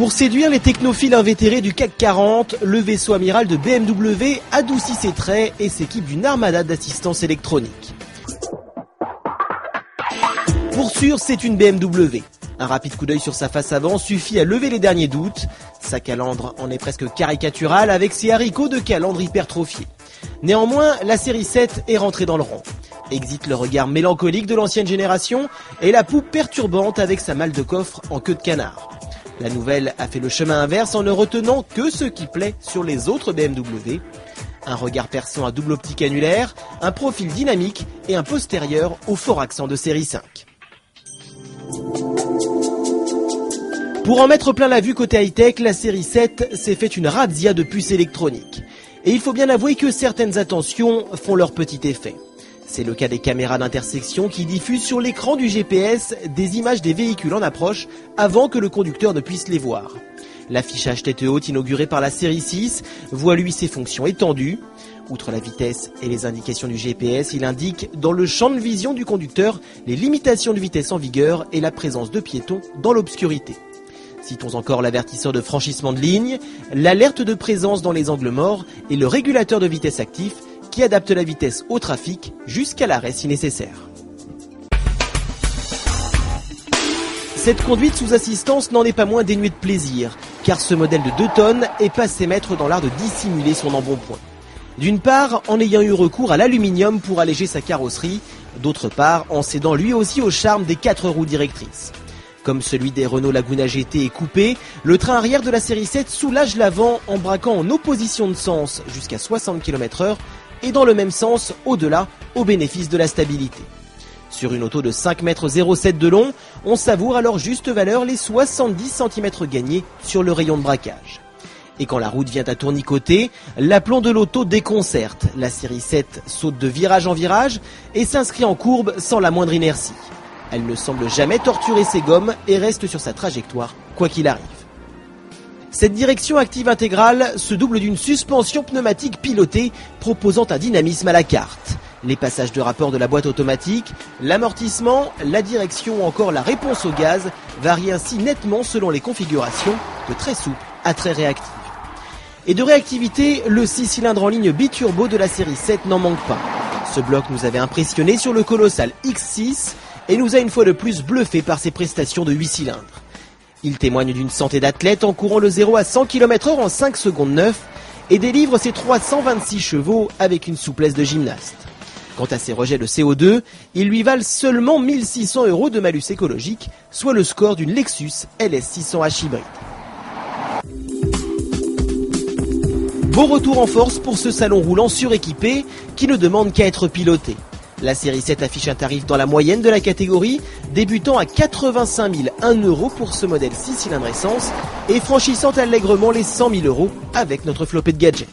Pour séduire les technophiles invétérés du CAC 40, le vaisseau amiral de BMW adoucit ses traits et s'équipe d'une armada d'assistance électronique. Pour sûr, c'est une BMW. Un rapide coup d'œil sur sa face avant suffit à lever les derniers doutes. Sa calandre en est presque caricaturale avec ses haricots de calandre hypertrophiés. Néanmoins, la série 7 est rentrée dans le rang. Exit le regard mélancolique de l'ancienne génération et la poupe perturbante avec sa malle de coffre en queue de canard. La nouvelle a fait le chemin inverse en ne retenant que ce qui plaît sur les autres BMW. Un regard perçant à double optique annulaire, un profil dynamique et un postérieur au fort accent de série 5. Pour en mettre plein la vue côté high-tech, la série 7 s'est fait une razzia de puces électroniques. Et il faut bien avouer que certaines attentions font leur petit effet. C'est le cas des caméras d'intersection qui diffusent sur l'écran du GPS des images des véhicules en approche avant que le conducteur ne puisse les voir. L'affichage tête haute inauguré par la série 6 voit lui ses fonctions étendues. Outre la vitesse et les indications du GPS, il indique dans le champ de vision du conducteur les limitations de vitesse en vigueur et la présence de piétons dans l'obscurité. Citons encore l'avertisseur de franchissement de ligne, l'alerte de présence dans les angles morts et le régulateur de vitesse actif qui adapte la vitesse au trafic jusqu'à l'arrêt si nécessaire. Cette conduite sous assistance n'en est pas moins dénuée de plaisir, car ce modèle de 2 tonnes est passé maître dans l'art de dissimuler son embonpoint. D'une part, en ayant eu recours à l'aluminium pour alléger sa carrosserie, d'autre part, en cédant lui aussi au charme des 4 roues directrices. Comme celui des Renault Laguna GT est coupé, le train arrière de la série 7 soulage l'avant en braquant en opposition de sens jusqu'à 60 km/h et dans le même sens au-delà au bénéfice de la stabilité. Sur une auto de 5,07 m de long, on savoure alors juste valeur les 70 cm gagnés sur le rayon de braquage. Et quand la route vient à tournicoter, l'aplomb de l'auto déconcerte. La série 7 saute de virage en virage et s'inscrit en courbe sans la moindre inertie. Elle ne semble jamais torturer ses gommes et reste sur sa trajectoire, quoi qu'il arrive. Cette direction active intégrale se double d'une suspension pneumatique pilotée proposant un dynamisme à la carte. Les passages de rapport de la boîte automatique, l'amortissement, la direction ou encore la réponse au gaz varient ainsi nettement selon les configurations, de très souple à très réactive. Et de réactivité, le 6 cylindres en ligne biturbo de la série 7 n'en manque pas. Ce bloc nous avait impressionné sur le colossal X6 et nous a une fois de plus bluffé par ses prestations de 8 cylindres. Il témoigne d'une santé d'athlète en courant le 0 à 100 km/h en 5 secondes 9 et délivre ses 326 chevaux avec une souplesse de gymnaste. Quant à ses rejets de CO2, ils lui valent seulement 1 600 € de malus écologique, soit le score d'une Lexus LS600H hybride. Beau retour en force pour ce salon roulant suréquipé qui ne demande qu'à être piloté. La série 7 affiche un tarif dans la moyenne de la catégorie, débutant à 85 001 € pour ce modèle 6 cylindres essence et franchissant allègrement les 100 000 € avec notre flopée de gadgets.